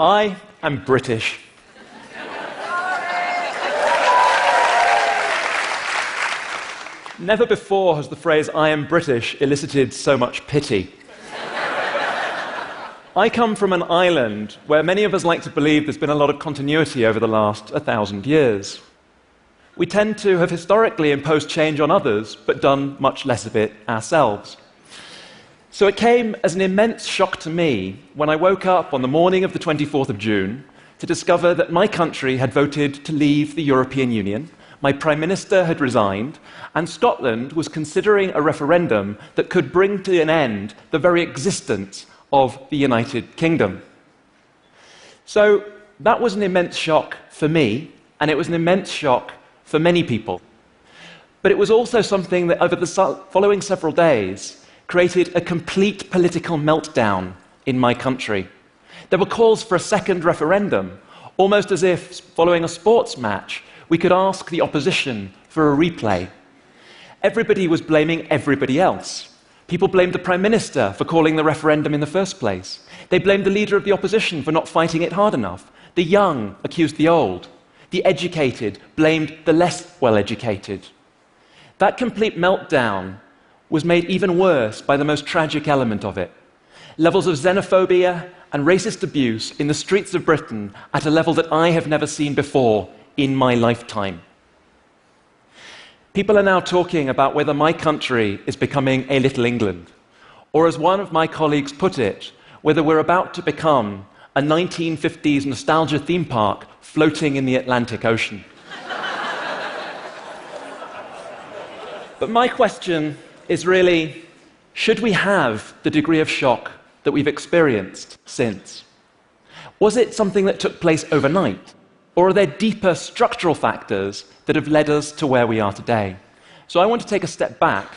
I am British. Never before has the phrase "I am British" elicited so much pity. I come from an island where many of us like to believe there's been a lot of continuity over the last 1,000 years. We tend to have historically imposed change on others, but done much less of it ourselves. So it came as an immense shock to me when I woke up on the morning of the 24th of June to discover that my country had voted to leave the European Union, my Prime Minister had resigned, and Scotland was considering a referendum that could bring to an end the very existence of the United Kingdom. So that was an immense shock for me, and it was an immense shock for many people. But it was also something that over the following several days created a complete political meltdown in my country. There were calls for a second referendum, almost as if, following a sports match, we could ask the opposition for a replay. Everybody was blaming everybody else. People blamed the Prime Minister for calling the referendum in the first place. They blamed the leader of the opposition for not fighting it hard enough. The young accused the old. The educated blamed the less well-educated. That complete meltdown was made even worse by the most tragic element of it. Levels of xenophobia and racist abuse in the streets of Britain at a level that I have never seen before in my lifetime. People are now talking about whether my country is becoming a Little England, or as one of my colleagues put it, whether we're about to become a 1950s nostalgia theme park floating in the Atlantic Ocean. But my question is really, should we have the degree of shock that we've experienced since? Was it something that took place overnight? Or are there deeper structural factors that have led us to where we are today? So I want to take a step back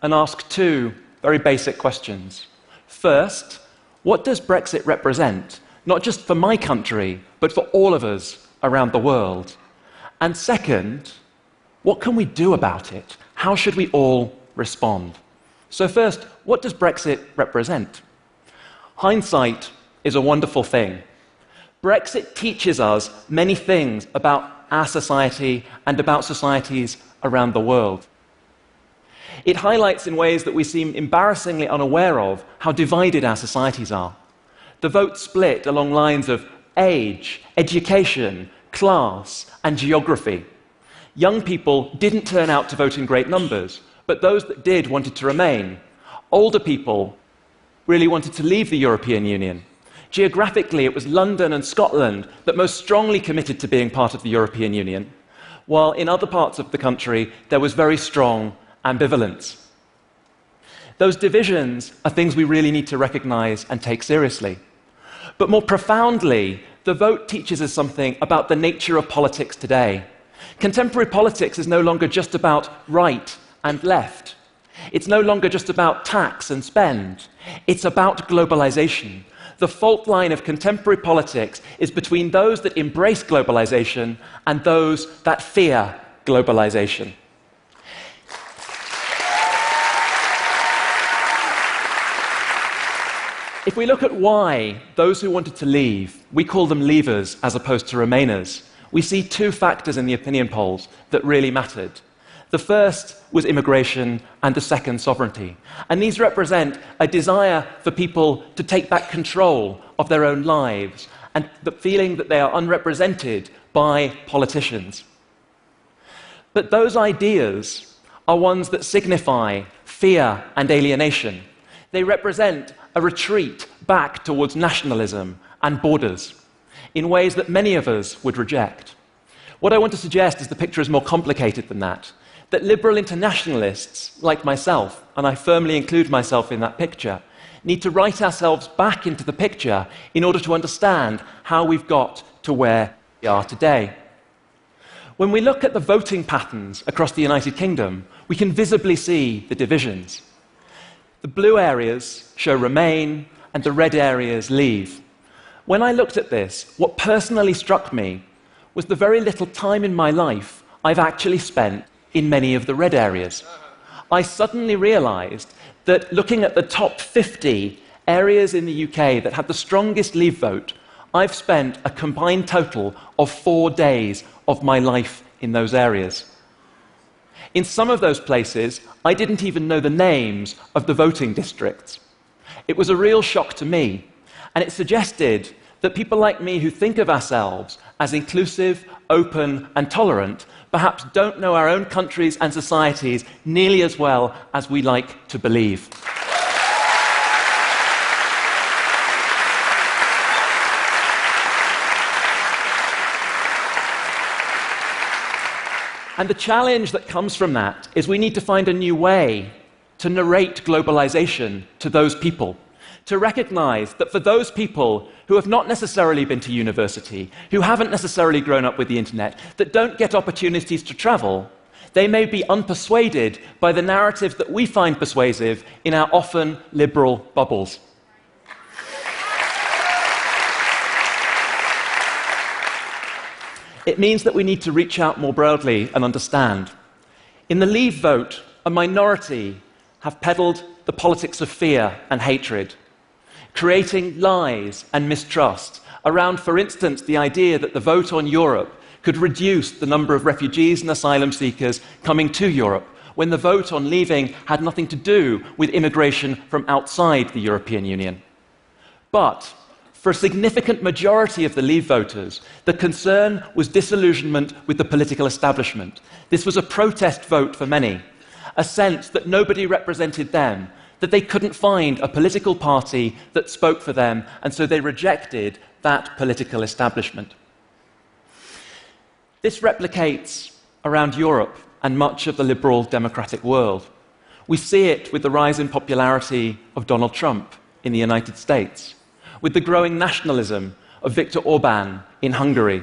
and ask two very basic questions. First, what does Brexit represent, not just for my country, but for all of us around the world? And second, what can we do about it? How should we all respond? So first, what does Brexit represent? Hindsight is a wonderful thing. Brexit teaches us many things about our society and about societies around the world. It highlights in ways that we seem embarrassingly unaware of how divided our societies are. The vote split along lines of age, education, class, and geography. Young people didn't turn out to vote in great numbers, but those that did wanted to remain. Older people really wanted to leave the European Union. Geographically, it was London and Scotland that most strongly committed to being part of the European Union, while in other parts of the country there was very strong ambivalence. Those divisions are things we really need to recognize and take seriously. But more profoundly, the vote teaches us something about the nature of politics today. Contemporary politics is no longer just about right and left. It's no longer just about tax and spend. It's about globalization. The fault line of contemporary politics is between those that embrace globalization and those that fear globalization. If we look at why those who wanted to leave, we call them leavers as opposed to remainers, we see two factors in the opinion polls that really mattered. The first was immigration, and the second, sovereignty. And these represent a desire for people to take back control of their own lives and the feeling that they are unrepresented by politicians. But those ideas are ones that signify fear and alienation. They represent a retreat back towards nationalism and borders in ways that many of us would reject. What I want to suggest is the picture is more complicated than that liberal internationalists like myself, and I firmly include myself in that picture, need to write ourselves back into the picture in order to understand how we've got to where we are today. When we look at the voting patterns across the United Kingdom, we can visibly see the divisions. The blue areas show remain, and the red areas leave. When I looked at this, what personally struck me was the very little time in my life I've actually spent in many of the red areas. I suddenly realized that looking at the top 50 areas in the UK that had the strongest leave vote, I've spent a combined total of 4 days of my life in those areas. In some of those places, I didn't even know the names of the voting districts. It was a real shock to me, and it suggested that people like me who think of ourselves as inclusive, open, and tolerant perhaps don't know our own countries and societies nearly as well as we like to believe. And the challenge that comes from that is we need to find a new way to narrate globalization to those people, to recognize that for those people who have not necessarily been to university, who haven't necessarily grown up with the internet, that don't get opportunities to travel, they may be unpersuaded by the narratives that we find persuasive in our often liberal bubbles. It means that we need to reach out more broadly and understand. In the Leave vote, a minority have peddled the politics of fear and hatred, creating lies and mistrust around, for instance, the idea that the vote on Europe could reduce the number of refugees and asylum seekers coming to Europe, when the vote on leaving had nothing to do with immigration from outside the European Union. But for a significant majority of the Leave voters, the concern was disillusionment with the political establishment. This was a protest vote for many, a sense that nobody represented them, that they couldn't find a political party that spoke for them, and so they rejected that political establishment. This replicates around Europe and much of the liberal democratic world. We see it with the rise in popularity of Donald Trump in the United States, with the growing nationalism of Viktor Orban in Hungary,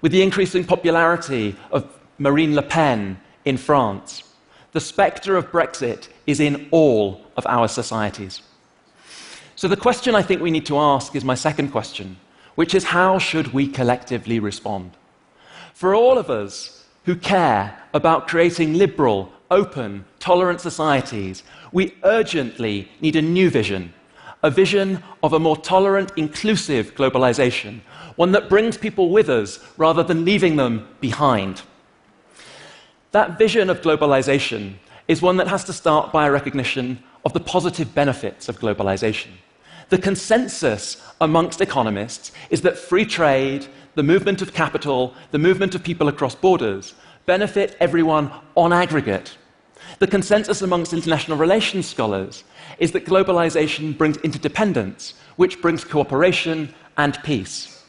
with the increasing popularity of Marine Le Pen in France. The spectre of Brexit is in all of our societies. So the question I think we need to ask is my second question, which is how should we collectively respond? For all of us who care about creating liberal, open, tolerant societies, we urgently need a new vision, a vision of a more tolerant, inclusive globalization, one that brings people with us rather than leaving them behind. That vision of globalization is one that has to start by a recognition of the positive benefits of globalization. The consensus amongst economists is that free trade, the movement of capital, the movement of people across borders, benefit everyone on aggregate. The consensus amongst international relations scholars is that globalization brings interdependence, which brings cooperation and peace.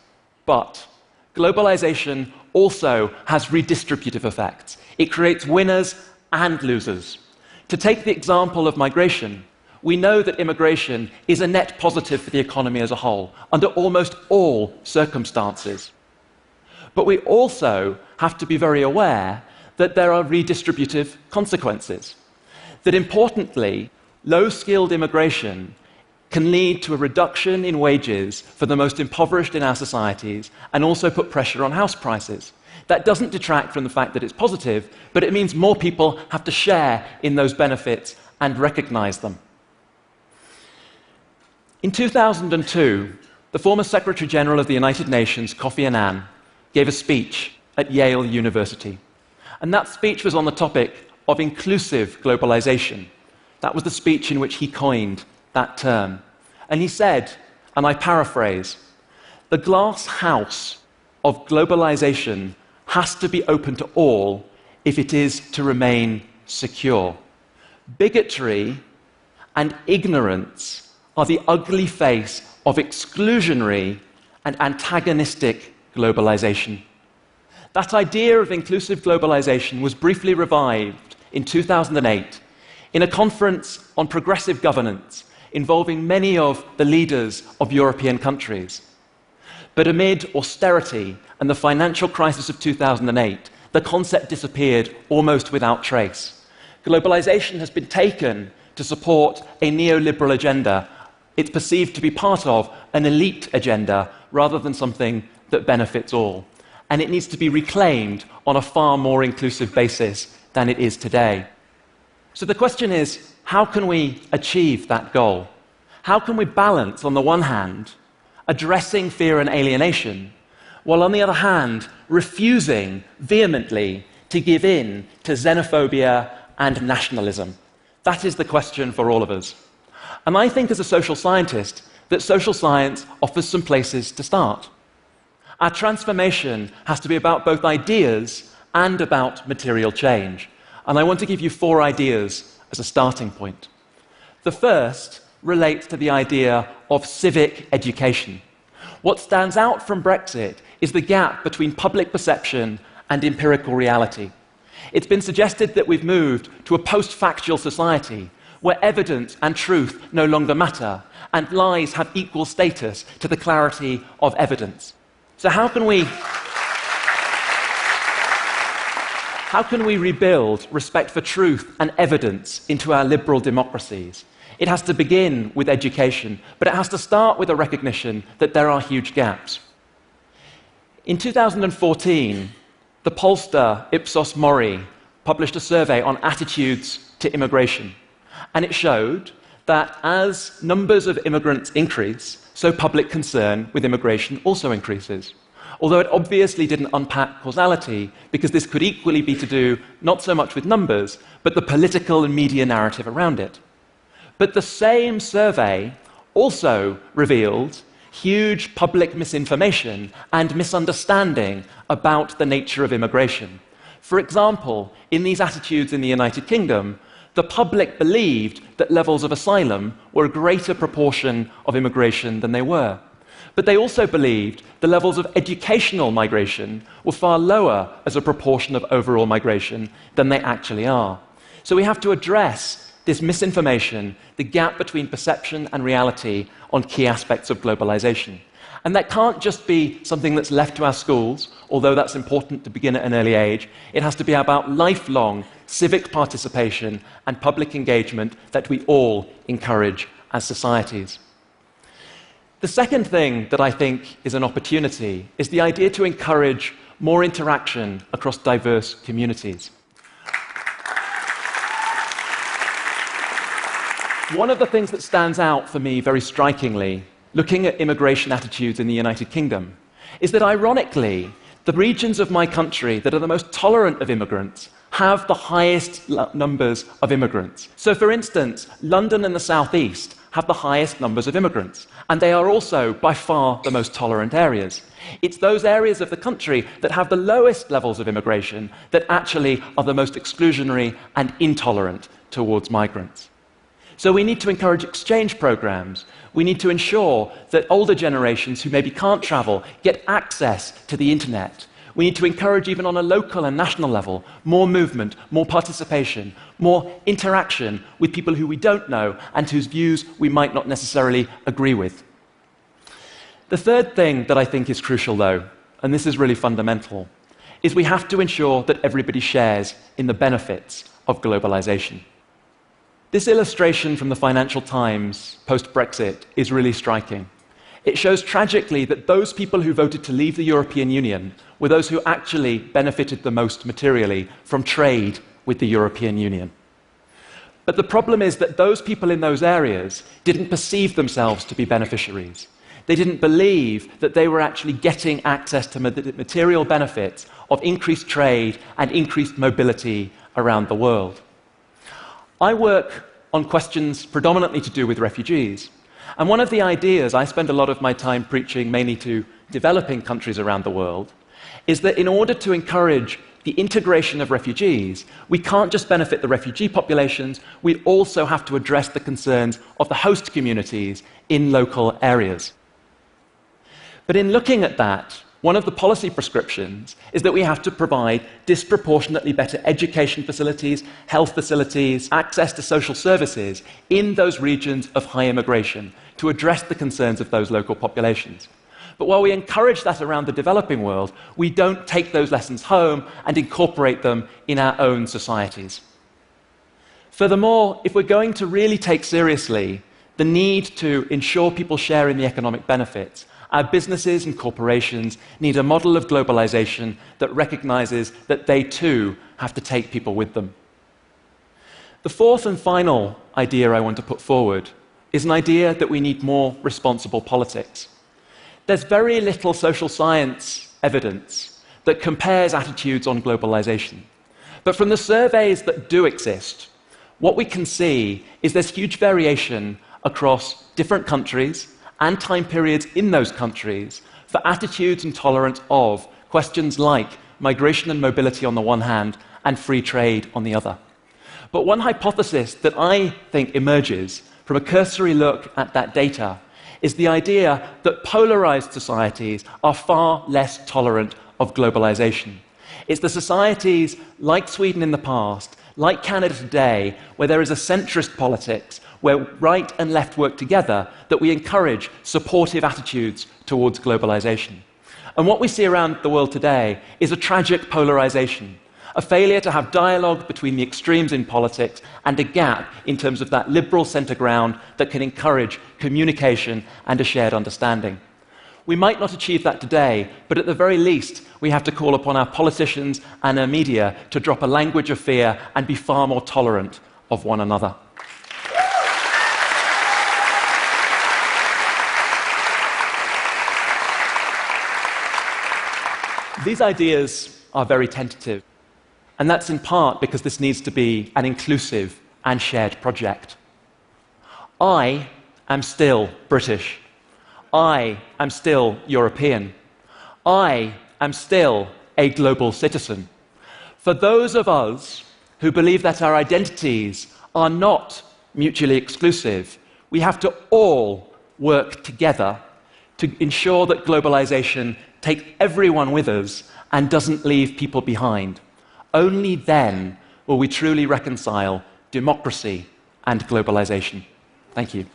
But globalization also has redistributive effects. It creates winners and losers. To take the example of migration, we know that immigration is a net positive for the economy as a whole, under almost all circumstances. But we also have to be very aware that there are redistributive consequences. That importantly, low-skilled immigration can lead to a reduction in wages for the most impoverished in our societies and also put pressure on house prices. That doesn't detract from the fact that it's positive, but it means more people have to share in those benefits and recognize them. In 2002, the former Secretary General of the United Nations, Kofi Annan, gave a speech at Yale University. And that speech was on the topic of inclusive globalization. That was the speech in which he coined that term. And he said, and I paraphrase, "The glass house of globalization has to be open to all if it is to remain secure. Bigotry and ignorance are the ugly face of exclusionary and antagonistic globalization." That idea of inclusive globalization was briefly revived in 2008 in a conference on progressive governance involving many of the leaders of European countries. But amid austerity and the financial crisis of 2008, the concept disappeared almost without trace. Globalization has been taken to support a neoliberal agenda. It's perceived to be part of an elite agenda rather than something that benefits all. And it needs to be reclaimed on a far more inclusive basis than it is today. So the question is, how can we achieve that goal? How can we balance, on the one hand, addressing fear and alienation, while on the other hand, refusing vehemently to give in to xenophobia and nationalism? That is the question for all of us. And I think as a social scientist that social science offers some places to start. Our transformation has to be about both ideas and about material change. And I want to give you 4 ideas as a starting point. The first relates to the idea of civic education. What stands out from Brexit is the gap between public perception and empirical reality. It's been suggested that we've moved to a post-factual society where evidence and truth no longer matter, and lies have equal status to the clarity of evidence. So how can we rebuild respect for truth and evidence into our liberal democracies? It has to begin with education, but it has to start with a recognition that there are huge gaps. In 2014, the pollster Ipsos Mori published a survey on attitudes to immigration, and it showed that as numbers of immigrants increase, so public concern with immigration also increases. Although it obviously didn't unpack causality, because this could equally be to do not so much with numbers, but the political and media narrative around it. But the same survey also revealed huge public misinformation and misunderstanding about the nature of immigration. For example, in these attitudes in the United Kingdom, the public believed that levels of asylum were a greater proportion of immigration than they were. But they also believed the levels of educational migration were far lower as a proportion of overall migration than they actually are. So we have to address this misinformation, the gap between perception and reality on key aspects of globalization. And that can't just be something that's left to our schools, although that's important to begin at an early age. It has to be about lifelong civic participation and public engagement that we all encourage as societies. The second thing that I think is an opportunity is the idea to encourage more interaction across diverse communities. One of the things that stands out for me very strikingly, looking at immigration attitudes in the United Kingdom, is that ironically, the regions of my country that are the most tolerant of immigrants have the highest numbers of immigrants. So for instance, London and the South East have the highest numbers of immigrants, and they are also by far the most tolerant areas. It's those areas of the country that have the lowest levels of immigration that actually are the most exclusionary and intolerant towards migrants. So we need to encourage exchange programs. We need to ensure that older generations who maybe can't travel get access to the internet. We need to encourage, even on a local and national level, more movement, more participation, more interaction with people who we don't know and whose views we might not necessarily agree with. The third thing that I think is crucial, though, and this is really fundamental, is we have to ensure that everybody shares in the benefits of globalization. This illustration from the Financial Times post-Brexit is really striking. It shows tragically that those people who voted to leave the European Union were those who actually benefited the most materially from trade with the European Union. But the problem is that those people in those areas didn't perceive themselves to be beneficiaries. They didn't believe that they were actually getting access to material benefits of increased trade and increased mobility around the world. I work on questions predominantly to do with refugees. And one of the ideas I spend a lot of my time preaching, mainly to developing countries around the world, is that in order to encourage the integration of refugees, we can't just benefit the refugee populations, we also have to address the concerns of the host communities in local areas. But in looking at that, one of the policy prescriptions is that we have to provide disproportionately better education facilities, health facilities, access to social services in those regions of high immigration to address the concerns of those local populations. But while we encourage that around the developing world, we don't take those lessons home and incorporate them in our own societies. Furthermore, if we're going to really take seriously the need to ensure people share in the economic benefits, our businesses and corporations need a model of globalization that recognizes that they too have to take people with them. The fourth and final idea I want to put forward is an idea that we need more responsible politics. there's very little social science evidence that compares attitudes on globalization. But from the surveys that do exist, what we can see is there's huge variation across different countries and time periods in those countries for attitudes and tolerance of questions like migration and mobility on the one hand and free trade on the other. But one hypothesis that I think emerges from a cursory look at that data is the idea that polarized societies are far less tolerant of globalization. It's the societies like Sweden in the past, like Canada today, where there is a centrist politics, where right and left work together, that we encourage supportive attitudes towards globalization. And what we see around the world today is a tragic polarization, a failure to have dialogue between the extremes in politics and a gap in terms of that liberal centre ground that can encourage communication and a shared understanding. We might not achieve that today, but at the very least, we have to call upon our politicians and our media to drop a language of fear and be far more tolerant of one another. These ideas are very tentative, and that's in part because this needs to be an inclusive and shared project. I am still British. I am still European. I am still a global citizen. For those of us who believe that our identities are not mutually exclusive, we have to all work together to ensure that globalization takes everyone with us and doesn't leave people behind. Only then will we truly reconcile democracy and globalization. Thank you.